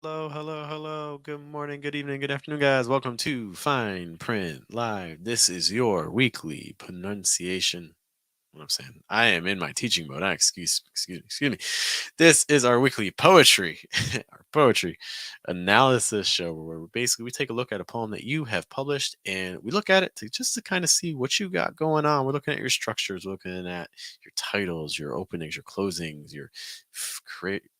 Hello, hello, hello. Good morning, good evening, good afternoon, guys. Welcome to Fine Print Live. This is your weekly pronunciation. What I'm saying, I am in my teaching mode. Excuse me. This is our weekly poetry, our poetry analysis show, where we take a look at a poem that you have published, and we look at it to kind of see what you got going on. We're looking at your structures, we're looking at your titles, your openings, your closings, your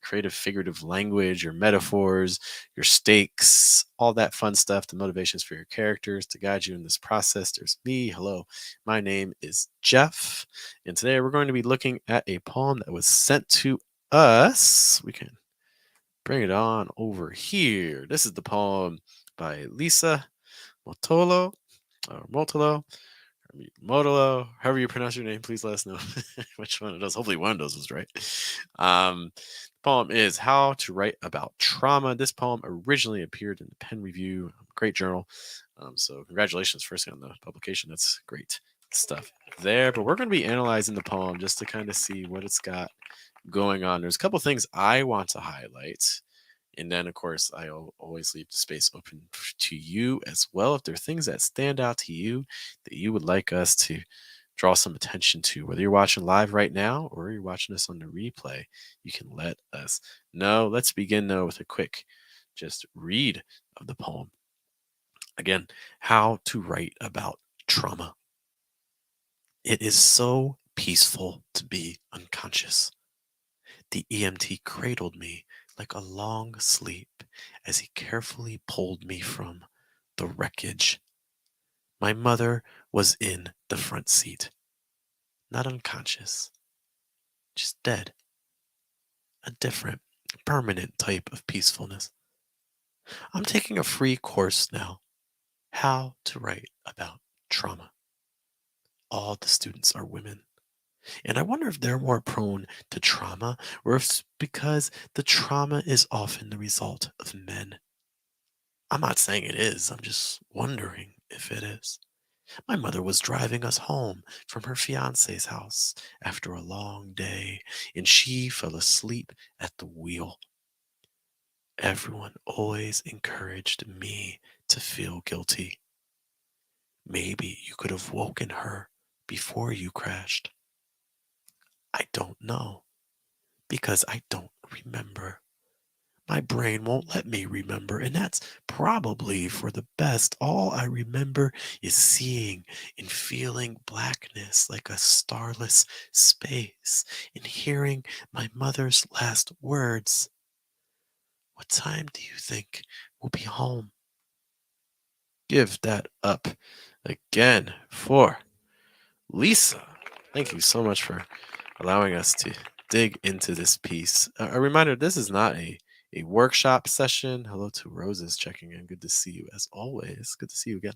creative figurative language, your metaphors, your stakes, all that fun stuff, the motivations for your characters to guide you in this process. There's me. Hello, my name is Jeff, and today we're going to be looking at a poem that was sent to us. We can bring it on over here. This is the poem by Lisa Motolo, or Motolo, however you pronounce your name. Please let us know which one it is. Hopefully, one of those was right. The poem is How to Write About Trauma. This poem originally appeared in the Pen Review, great journal. So, congratulations, first on the publication. That's great stuff there. But we're going to be analyzing the poem just to kind of see what it's got going on. There's a couple things I want to highlight. And then, of course, always leave the space open to you as well. If there are things that stand out to you that you would like us to draw some attention to, whether you're watching live right now or you're watching us on the replay, you can let us know. Let's begin, though, with a quick just read of the poem. Again, How to Write About Trauma. It is so peaceful to be unconscious. The EMT cradled me like a long sleep as he carefully pulled me from the wreckage. My mother was in the front seat, not unconscious, just dead. A different, permanent type of peacefulness. I'm taking a free course now. How to write about trauma. All the students are women. And I wonder if they're more prone to trauma or if it's because the trauma is often the result of men. I'm not saying it is, I'm just wondering if it is. My mother was driving us home from her fiance's house after a long day, and she fell asleep at the wheel. Everyone always encouraged me to feel guilty. Maybe you could have woken her before you crashed. I don't know, because I don't remember. My brain won't let me remember, and that's probably for the best. All I remember is seeing and feeling blackness like a starless space and hearing my mother's last words. What time do you think we'll be home? Give that up again for Lisa. Thank you so much for allowing us to dig into this piece. A reminder, this is not a workshop session. Hello to Roses checking in. Good to see you as always. Good to see you again.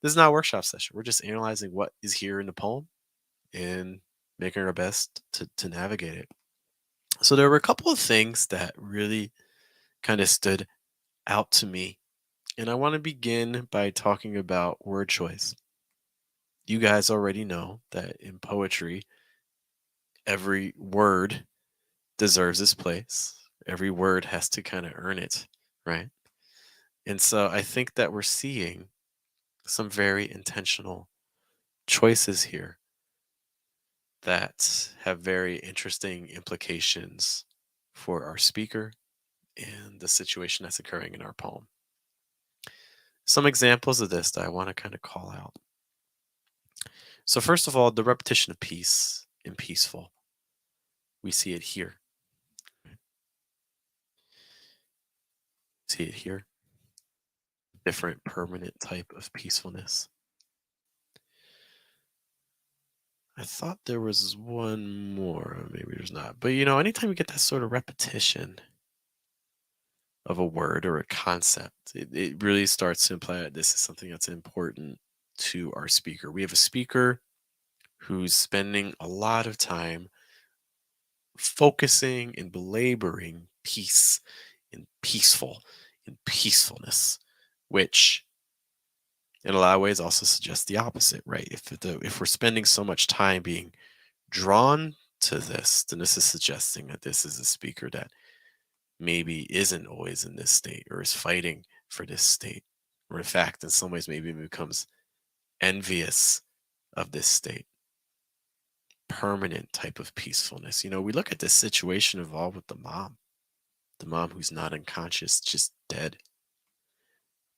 This is not a workshop session. We're just analyzing what is here in the poem and making our best to navigate it. So there were a couple of things that really kind of stood out to me. And I want to begin by talking about word choice. You guys already know that in poetry, every word deserves its place. Every word has to kind of earn it, right? And so I think that we're seeing some very intentional choices here that have very interesting implications for our speaker and the situation that's occurring in our poem. Some examples of this that I want to kind of call out. So, first of all, the repetition of peace and peaceful. We see it here. See it here. Different permanent type of peacefulness. I thought there was one more. Maybe there's not. But anytime you get that sort of repetition of a word or a concept, it really starts to imply that this is something that's important to our speaker. We have a speaker who's spending a lot of time focusing and belaboring peace and peaceful and peacefulness, which in a lot of ways also suggests the opposite, right? If we're spending so much time being drawn to this, then this is suggesting that this is a speaker that maybe isn't always in this state or is fighting for this state, or in fact, in some ways, maybe becomes envious of this state, permanent type of peacefulness. We look at this situation involved with the mom who's not unconscious, just dead.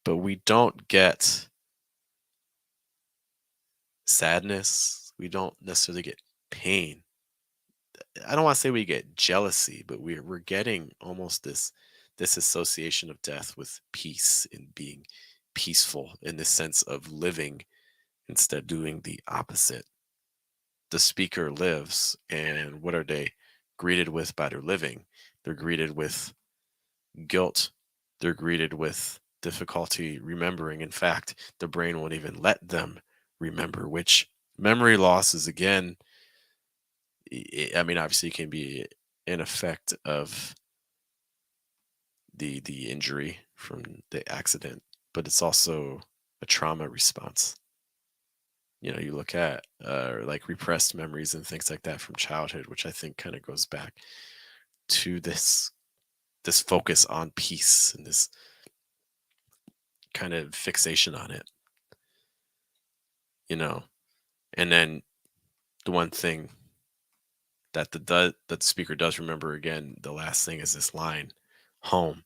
But we don't get sadness. We don't necessarily get pain. I don't want to say we get jealousy, but we're getting almost this association of death with peace and being peaceful in the sense of living instead doing the opposite. The speaker lives, and what are they greeted with by their living? They're greeted with guilt. They're greeted with difficulty remembering. In fact, the brain won't even let them remember, which memory loss is again, I mean, obviously it can be an effect of the injury from the accident, but it's also a trauma response. You look at like repressed memories and things like that from childhood, which I think kind of goes back to this focus on peace and this kind of fixation on it, you know. And then the one thing that the speaker does remember again, the last thing is this line, home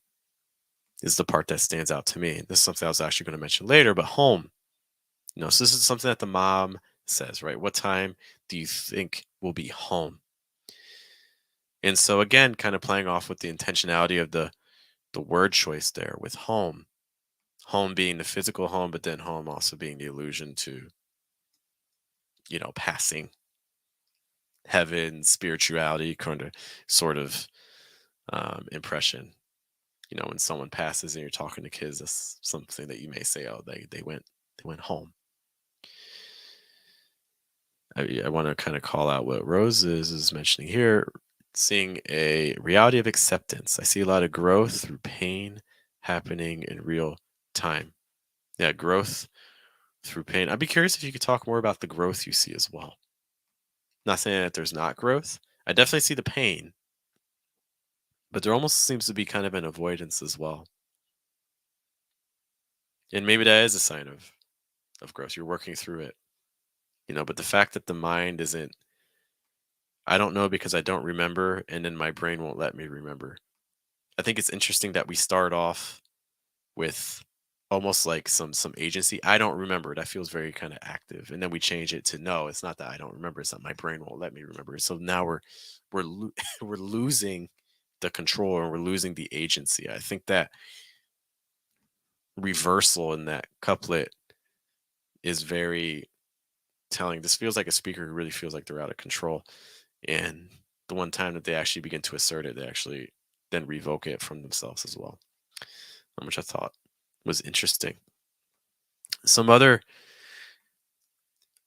is the part that stands out to me. This is something I was actually going to mention later, but home, so this is something that the mom says, right? What time do you think will be home? And so again, kind of playing off with the intentionality of the word choice there with home. Home being the physical home, but then home also being the allusion to, passing, heaven, spirituality, kind of sort of impression. When someone passes and you're talking to kids, that's something that you may say, oh, they went home. I want to kind of call out what Rose is mentioning here, seeing a reality of acceptance. I see a lot of growth through pain happening in real time. Yeah, growth through pain. I'd be curious if you could talk more about the growth you see as well. Not saying that there's not growth. I definitely see the pain, but there almost seems to be kind of an avoidance as well. And maybe that is a sign of growth. You're working through it, but the fact that the mind isn't, I don't know because I don't remember, and then my brain won't let me remember. I think it's interesting that we start off with almost like some agency. I don't remember. That feels very kind of active, and then we change it to no. It's not that I don't remember. It's that my brain won't let me remember. So now we're losing the control and we're losing the agency. I think that reversal in that couplet is very telling. This feels like a speaker who really feels like they're out of control, and the one time that they actually begin to assert it, they actually then revoke it from themselves as well, which I thought was interesting. Some other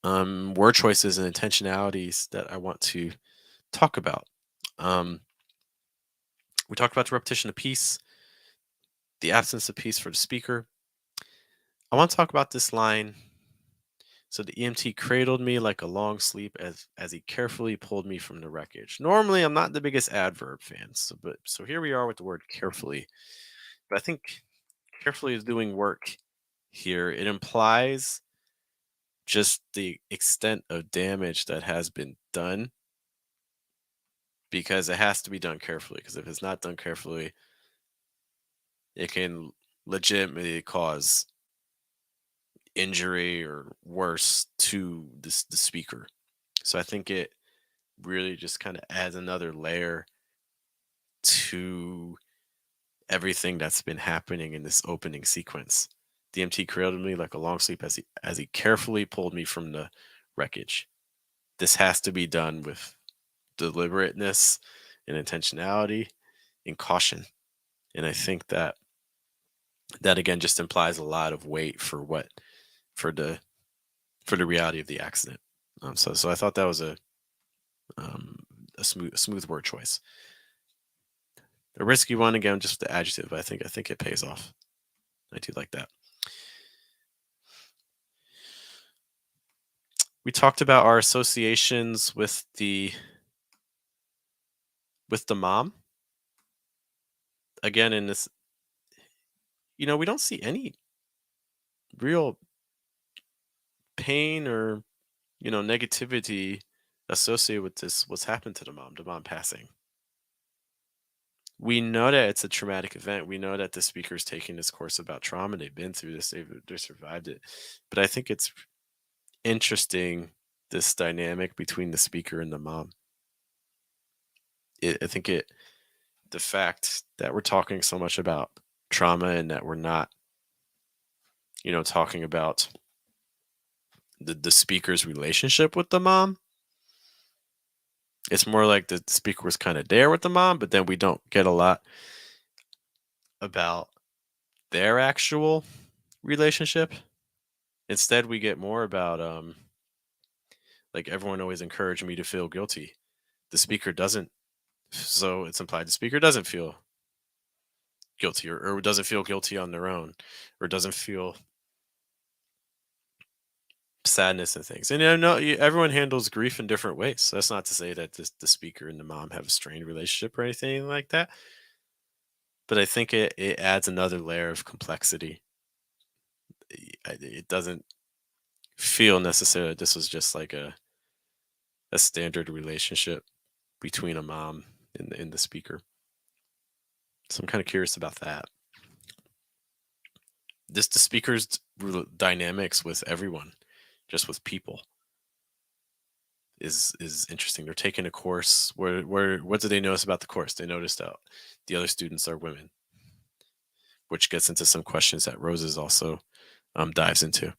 word choices and intentionalities that I want to talk about. Um, we talked about the repetition of peace, the absence of peace for the speaker. I want to talk about this line. So the EMT cradled me like a long sleep as he carefully pulled me from the wreckage. Normally, I'm not the biggest adverb fan, so here we are with the word carefully. But I think carefully is doing work here. It implies just the extent of damage that has been done, because it has to be done carefully. Because if it's not done carefully, it can legitimately cause injury or worse to the speaker. So I think it really just kind of adds another layer to everything that's been happening in this opening sequence. DMT cradled me like a long sleep as he carefully pulled me from the wreckage. This has to be done with deliberateness and intentionality and caution. And I think that again just implies a lot of weight for the for the reality of the accident. So I thought that was um, a smooth word choice. A risky one again, just the adjective. I think it pays off. I do like that. We talked about our associations with the mom. again, in this, we don't see any real pain or, negativity associated with this, what's happened to the mom passing. We know that it's a traumatic event. We know that the speaker's taking this course about trauma. They've been through this, they survived it. But I think it's interesting, this dynamic between the speaker and the mom. I think the fact that we're talking so much about trauma and that we're not, talking about the speaker's relationship with the mom. It's more like the speaker was kind of there with the mom, but then we don't get a lot about their actual relationship. Instead, we get more about like, everyone always encouraged me to feel guilty. The speaker doesn't, so it's implied the speaker doesn't feel guilty, or doesn't feel guilty on their own, or doesn't feel sadness and things. And everyone handles grief in different ways. So that's not to say that the speaker and the mom have a strained relationship or anything like that. But I think it adds another layer of complexity. It doesn't feel necessarily that this was just like a standard relationship between a mom and the speaker. So I'm kind of curious about that. The speaker's dynamics with everyone, just with people, is interesting. They're taking a course where what do they notice about the course? They noticed that the other students are women, which gets into some questions that Roses also dives into.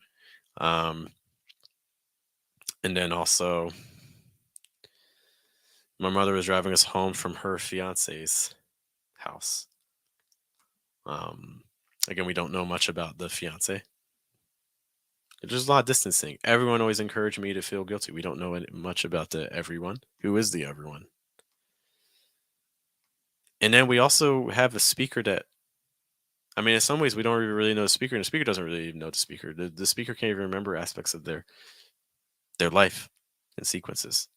Um, and then also, my mother was driving us home from her fiance's house. Um, Again, we don't know much about the fiance. There's a lot of distancing. Everyone always encouraged me to feel guilty. We don't know much about the everyone. Who is the everyone? And then we also have a speaker that, I mean, in some ways, we don't really know the speaker, and the speaker doesn't really even know the speaker. The speaker can't even remember aspects of their life and sequences.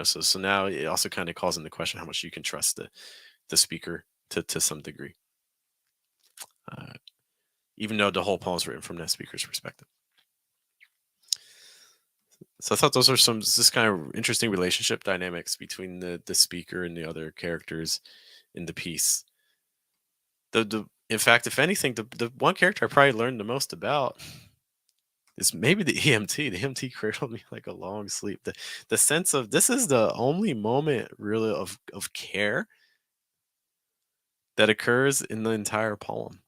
So now it also kind of calls into question how much you can trust the speaker to some degree, uh, even though the whole poem is written from that speaker's perspective. So I thought those are some this kind of interesting relationship dynamics between the speaker and the other characters in the piece. The In fact, if anything, the one character I probably learned the most about is maybe the EMT. The EMT cradled me like a long sleep. The sense of, this is the only moment really of care that occurs in the entire poem.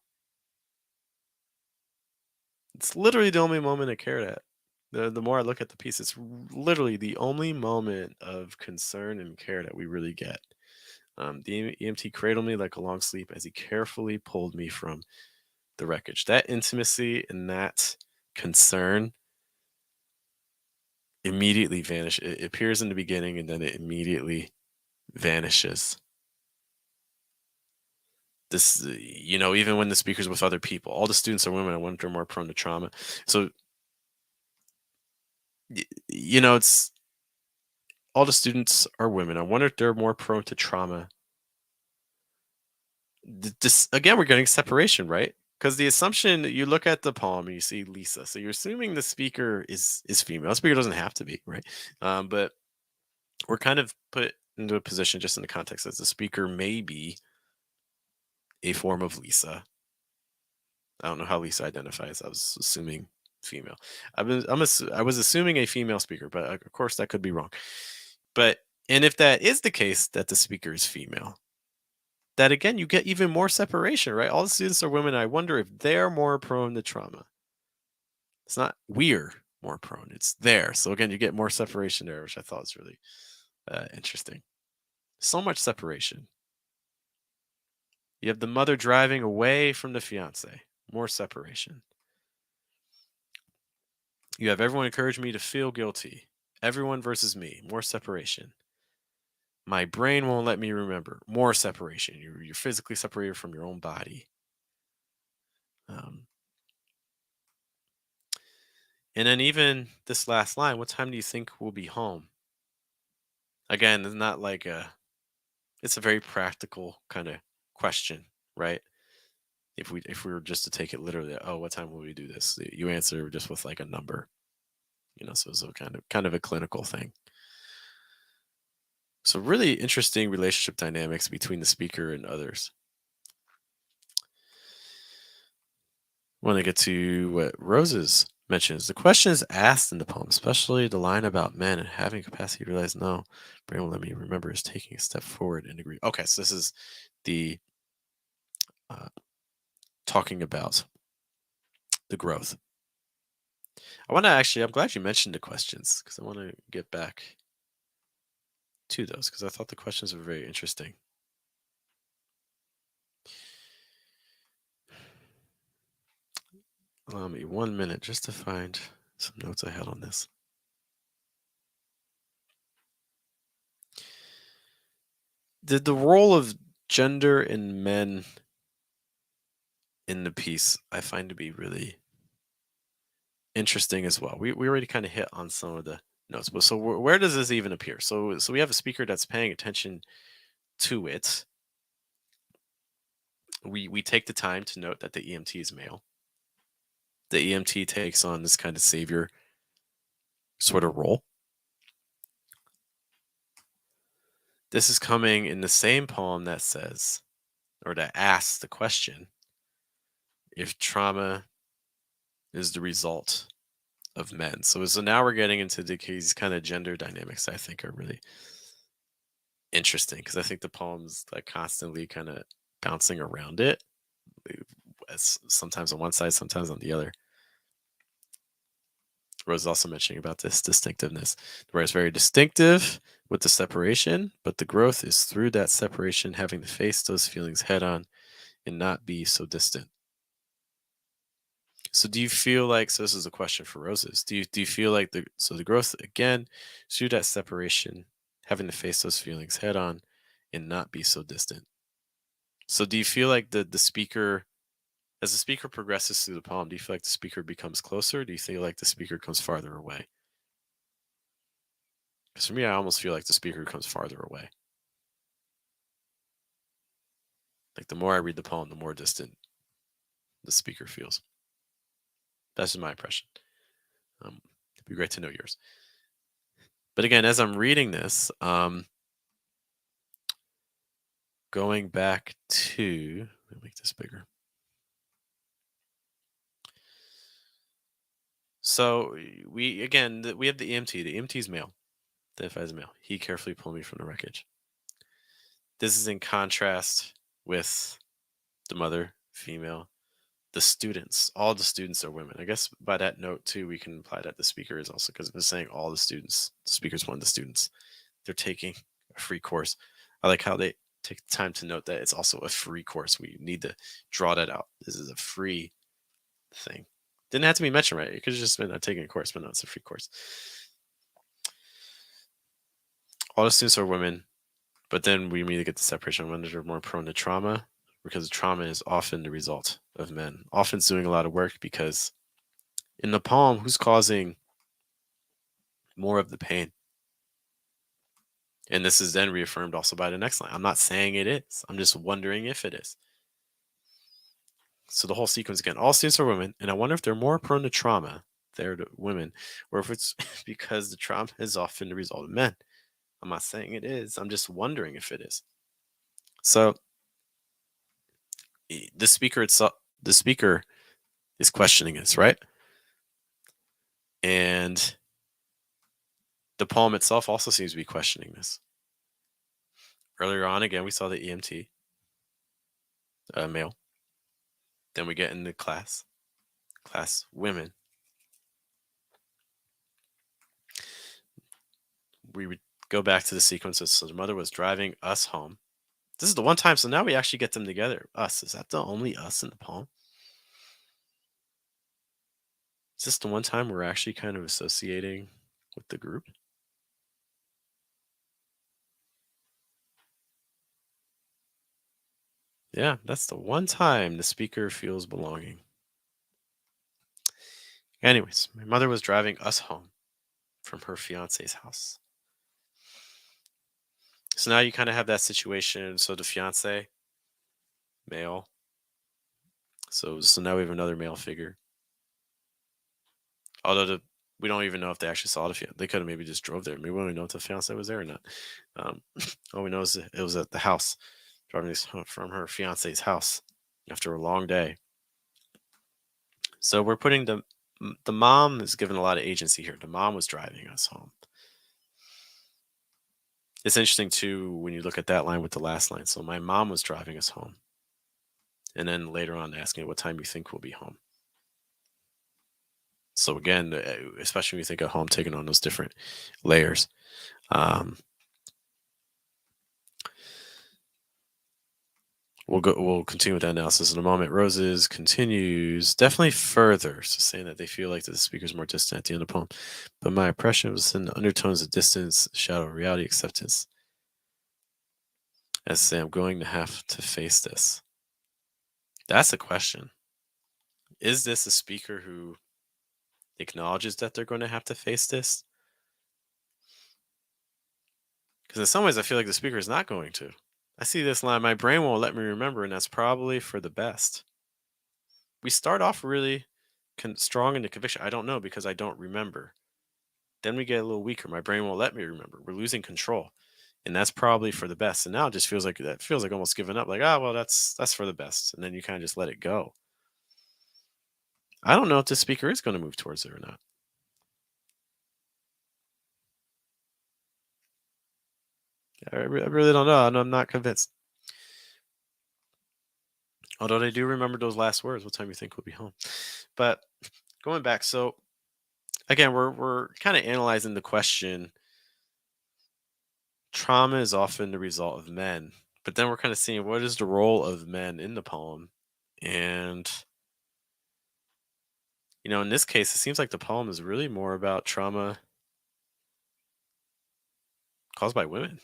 It's literally the only moment of care that the more I look at the piece, it's literally the only moment of concern and care that we really get. The EMT cradled me like a long sleep as he carefully pulled me from the wreckage. That intimacy and that concern immediately vanish. It appears in the beginning and then it immediately vanishes. This, even when the speaker's with other people, all the students are women. I wonder, they're more prone to trauma. So, it's all the students are women. I wonder if they're more prone to trauma. This again, we're getting separation, right? Because the assumption, you look at the poem and you see Lisa, so you're assuming the speaker is female. The speaker doesn't have to be, right? But we're kind of put into a position just in the context as the speaker may be a form of Lisa. I don't know how Lisa identifies. I was assuming female. I was assuming a female speaker, but of course that could be wrong. But and if that is the case, that the speaker is female, that again you get even more separation, right? All the students are women. I wonder if they're more prone to trauma. It's not we're more prone; it's there. So again, you get more separation there, which I thought was really interesting. So much separation. You have the mother driving away from the fiance. More separation. You have everyone encourage me to feel guilty. Everyone versus me. More separation. My brain won't let me remember. More separation. You're physically separated from your own body. Um, and then even this last line, what time do you think we'll be home? Again, it's not like it's a very practical kind of question. right? If we were just to take it literally, oh, what time will we do this? You answer just with like a number, so it's a kind of a clinical thing. So really interesting relationship dynamics between the speaker and others. Want to get to what Roses mentions. The question is asked in the poem, especially the line about men and having capacity to realize no, brain will let me remember is taking a step forward and agree. Okay, so this is the uh, talking about the growth. I'm glad you mentioned the questions because I want to get back to those because I thought the questions were very interesting. Allow me 1 minute just to find some notes I had on this. The role of gender and men in the piece I find to be really interesting as well. We already kind of hit on some of the notes, but so where does this even appear? So we have a speaker that's paying attention to it. We take the time to note that the EMT is male. The EMT takes on this kind of savior sort of role. This is coming in the same poem that says, or that asks the question, if trauma is the result of men. So now we're getting into these kind of gender dynamics I think are really interesting because I think the poem's like constantly kind of bouncing around it, sometimes on one side, sometimes on the other. Rose is also mentioning about this distinctiveness, where it's very distinctive with the separation, but the growth is through that separation, having to face those feelings head on and not be so distant. So do you feel like, so this is a question for Roses, do you feel like the growth again through that separation, having to face those feelings head on and not be so distant? So do you feel like the speaker, as the speaker progresses through the poem, do you feel like the speaker becomes closer? Or do you feel like the speaker comes farther away? Because for me, I almost feel like the speaker comes farther away. Like the more I read the poem, the more distant the speaker feels. That's just my impression. It'd be great to know yours. But again, as I'm reading this, going back to, let me make this bigger. So we have the EMT. The EMT is male. Identifies as male. He carefully pulled me from the wreckage. This is in contrast with the mother, female. The students, all the students are women. I guess by that note too, we can imply that the speaker is also, because it's saying all the students. The speaker's one of the students. They're taking a free course. I like how they take the time to note that it's also a free course. We need to draw that out. This is a free thing. Didn't have to be mentioned, right? It could have just been taking a course, but no, it's a free course. All the students are women, but then we immediately get the separation. Women are more prone to trauma because trauma is often the result of men. Often doing a lot of work because in the poem, who's causing more of the pain? And this is then reaffirmed also by the next line. I'm not saying it is. I'm just wondering if it is. So the whole sequence again, all students are women, and I wonder if they're more prone to trauma, they're the women, or if it's because the trauma is often the result of men. I'm not saying it is. I'm just wondering if it is. So the speaker itself, the speaker is questioning this, right? And the poem itself also seems to be questioning this. Earlier on, again, we saw the EMT, male. Then we get into class women. We would go back to the sequences. So the mother was driving us home. This is the one time. So now we actually get them together. Us. Is that the only us in the poem? Is this the one time we're actually kind of associating with the group? Yeah, that's the one time the speaker feels belonging. Anyways, my mother was driving us home from her fiance's house. So now you kind of have that situation. So the fiance male. So now we have another male figure. Although we don't even know if they actually saw the they could have maybe just drove there. Maybe we don't even know if the fiance was there or not. Um, all we know is it was at the house, driving from her fiance's house after a long day. So we're putting the mom is given a lot of agency here. The mom was driving us home. It's interesting too when you look at that line with the last line. So my mom was driving us home, and then later on asking what time you think we'll be home. So again, especially when you think of home taking on those different layers. Um, we'll continue with that analysis in a moment. Roses continues definitely further, so saying that they feel like the speaker's more distant at the end of the poem. But my impression was in the undertones of distance, shadow, reality, acceptance. As say, I'm going to have to face this. That's a question. Is this a speaker who acknowledges that they're going to have to face this? Because in some ways, I feel like the speaker is not going to. I see this line, my brain won't let me remember, and that's probably for the best. We start off really strong in the conviction. I don't know because I don't remember. Then we get a little weaker. My brain won't let me remember. We're losing control. And that's probably for the best. And now it just feels like that feels like almost giving up. Like, oh well, that's for the best. And then you kind of just let it go. I don't know if the speaker is going to move towards it or not. I really don't know. I'm not convinced. Although they do remember those last words, what time you think we'll be home? But going back, so again, we're kind of analyzing the question. Trauma is often the result of men, but then we're kind of seeing what is the role of men in the poem, and in this case, it seems like the poem is really more about trauma caused by women.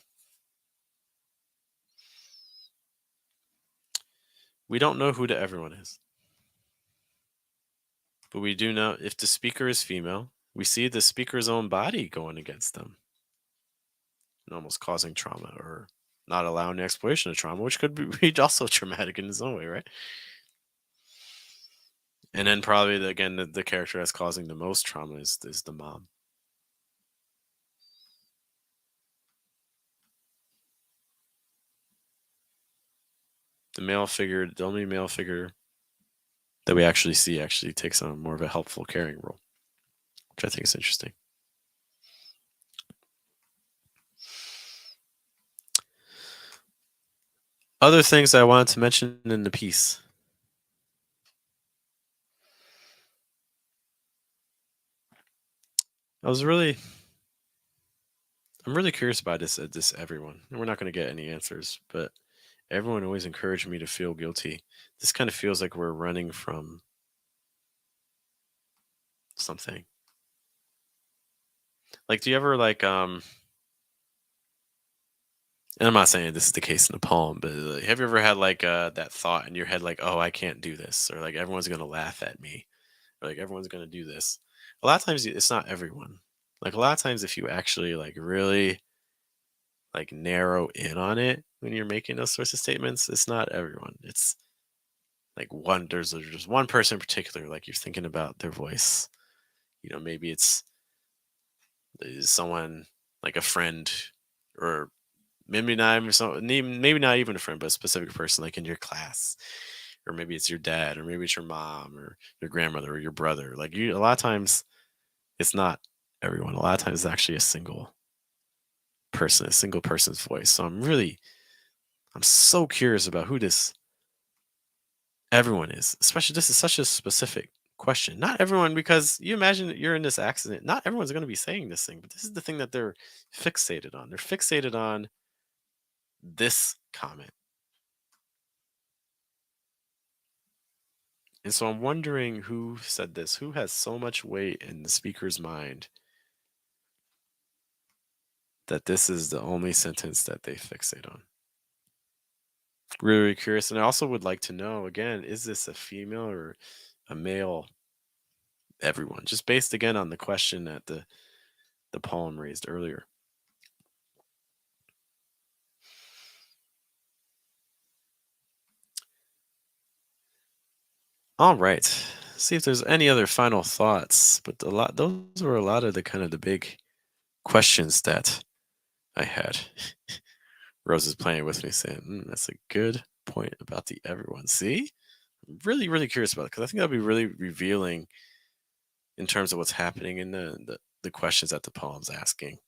We don't know who the everyone is, but we do know if the speaker is female, we see the speaker's own body going against them and almost causing trauma or not allowing the exploration of trauma, which could be also traumatic in its own way, right? And then probably again the character that's causing the most trauma is the mom. The only male figure that we actually see actually takes on more of a helpful, caring role, which I think is interesting. Other things I wanted to mention in the piece. I was really, I'm really curious about this everyone. And we're not going to get any answers, but everyone always encouraged me to feel guilty. This kind of feels like we're running from something. Like, do you ever and I'm not saying this is the case in the poem, but have you ever had like that thought in your head, like, oh, I can't do this, or like everyone's gonna laugh at me, or like everyone's gonna do this? A lot of times it's not everyone. Like a lot of times, if you actually like really like narrow in on it when you're making those sorts of statements, it's not everyone. It's like there's just one person in particular, like you're thinking about their voice. Maybe it's someone like a friend, or maybe not even maybe not even a friend, but a specific person like in your class, or maybe it's your dad, or maybe it's your mom, or your grandmother, or your brother. Like a lot of times, it's not everyone. A lot of times, it's actually a single person, a single person's voice. So I'm so curious about who this everyone is. Especially, this is such a specific question. Not everyone, because you imagine that you're in this accident. Not everyone's going to be saying this thing, but this is the thing that they're fixated on. They're fixated on this comment. And so I'm wondering who said this, who has so much weight in the speaker's mind that this is the only sentence that they fixate on. Really, really curious. And I also would like to know again, is this a female or a male everyone? Just based again on the question that the poem raised earlier. All right. See if there's any other final thoughts. But those were a lot of the kind of the big questions that I had. Rose is playing with me, saying, "That's a good point about the everyone." See, really, really curious about it because I think that'll be really revealing in terms of what's happening in the questions that the poem's asking.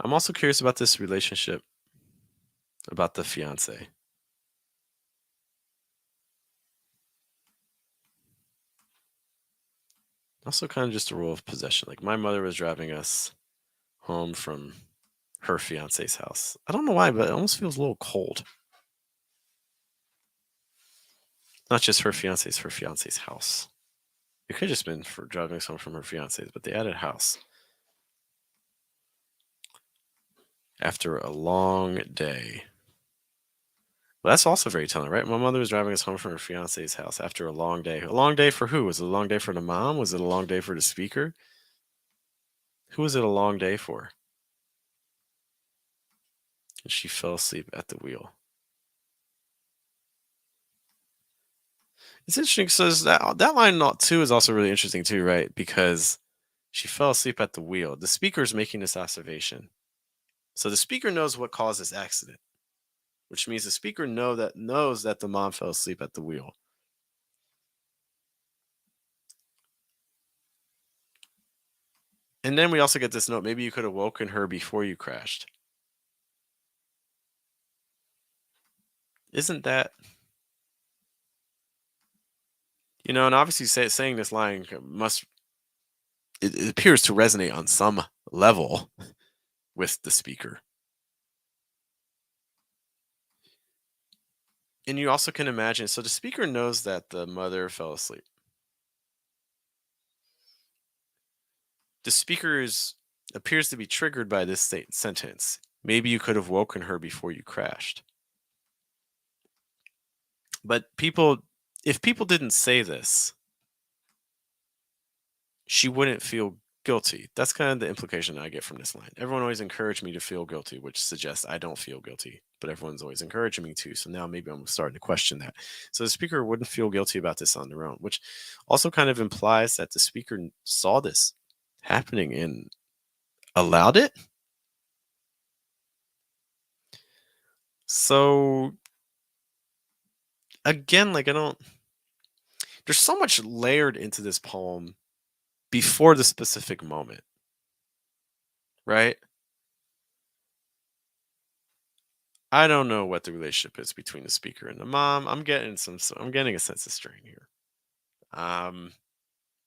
I'm also curious about this relationship about the fiance. Also, kind of just a role of possession. Like my mother was driving us home from her fiance's house. I don't know why, but it almost feels a little cold. Not just her fiance's house. It could have just been for driving us home from her fiance's, but they added house after a long day. Well, that's also very telling, right? My mother was driving us home from her fiance's house after a long day. A long day for who? Was it a long day for the mom? Was it a long day for the speaker? Who was it a long day for? And she fell asleep at the wheel. It's interesting. So that line not too is also really interesting too, right? Because she fell asleep at the wheel. The speaker is making this observation. So the speaker knows what caused this accident, which means the speaker knows that the mom fell asleep at the wheel. And then we also get this note, maybe you could have woken her before you crashed. Isn't that, and obviously saying this line it appears to resonate on some level with the speaker. And you also can imagine, so the speaker knows that the mother fell asleep. The speaker appears to be triggered by this sentence. Maybe you could have woken her before you crashed. But if people didn't say this, she wouldn't feel guilty. That's kind of the implication I get from this line. Everyone always encouraged me to feel guilty, which suggests I don't feel guilty, but everyone's always encouraging me to. So now maybe I'm starting to question that. So the speaker wouldn't feel guilty about this on their own, which also kind of implies that the speaker saw this happening and allowed it. So again, like I don't, there's so much layered into this poem before the specific moment, right? I don't know what the relationship is between the speaker and the mom. I'm getting a sense of strain here. Um,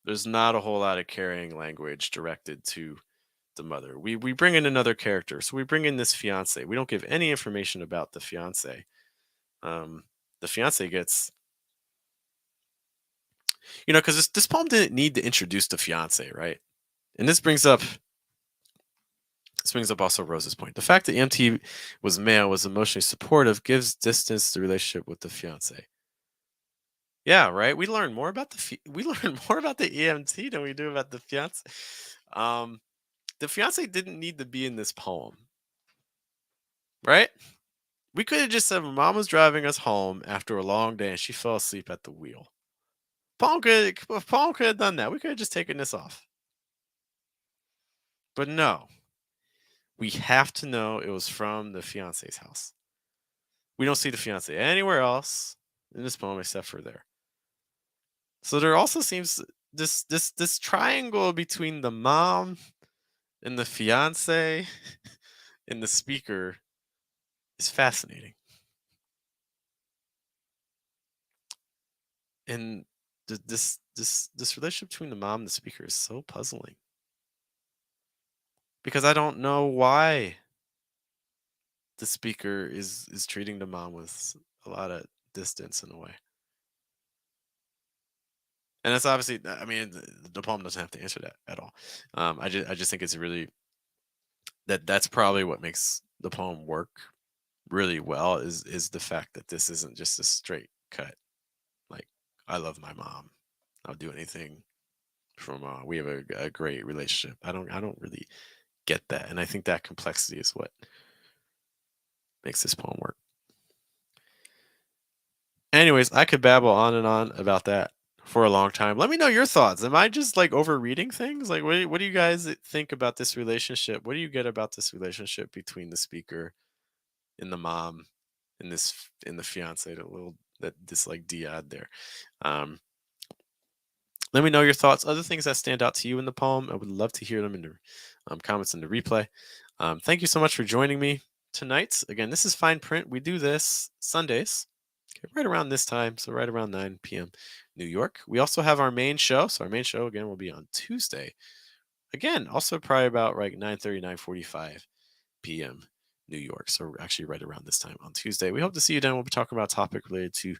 there's not a whole lot of carrying language directed to the mother. We bring in another character, so we bring in this fiance. We don't give any information about the fiance. Um, the fiance gets, because this poem didn't need to introduce the fiance, right? And this brings up also Rose's point. The fact that EMT was male was emotionally supportive gives distance to the relationship with the fiance. Yeah, right. We learn more about we learn more about the EMT than we do about the fiance. Um, the fiance didn't need to be in this poem, right? We could have just said my mom was driving us home after a long day and she fell asleep at the wheel. Paul could have done that. We could have just taken this off. But no, we have to know it was from the fiance's house. We don't see the fiance anywhere else in this poem except for there. So there also seems this triangle between the mom and the fiance and the speaker is fascinating. And this relationship between the mom and the speaker is so puzzling because I don't know why the speaker is treating the mom with a lot of distance in a way. And that's obviously, I mean, the poem doesn't have to answer that at all. I just think it's really that's probably what makes the poem work really well is the fact that this isn't just a straight cut. Like, I love my mom. I'll do anything from we have a great relationship. I don't really get that. And I think that complexity is what makes this poem work. Anyways, I could babble on and on about that for a long time. Let me know your thoughts. Am I just like overreading things? Like, what do you guys think about this relationship? What do you get about this relationship between the speaker and the mom and the fiance, the little that this like diad there? Um, Let me know your thoughts. Other things that stand out to you in the poem, I would love to hear them in the comments in the replay. Thank you so much for joining me tonight. Again, this is Fine Print. We do this Sundays, okay, right around this time, so right around 9 p.m. New York. We also have our main show. So our main show again will be on Tuesday. Again, also probably about like 9:30, 9:45 p.m. New York. So we're actually right around this time on Tuesday. We hope to see you then. We'll be talking about a topic related to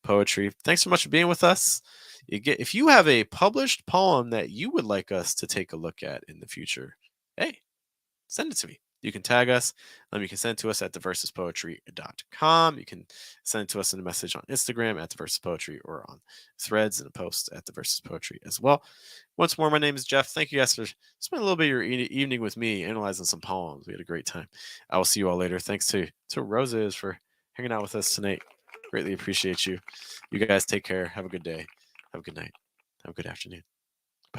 poetry. Thanks so much for being with us. If you have a published poem that you would like us to take a look at in the future, hey, send it to me. You can tag us. You can send it to us at theversuspoetry.com. You can send it to us in a message on Instagram at theversuspoetry or on threads and a post at theversuspoetry as well. Once more, my name is Jeff. Thank you guys for spending a little bit of your evening with me analyzing some poems. We had a great time. I will see you all later. Thanks to Roses for hanging out with us tonight. Greatly appreciate you. You guys take care. Have a good day. Have a good night. Have a good afternoon.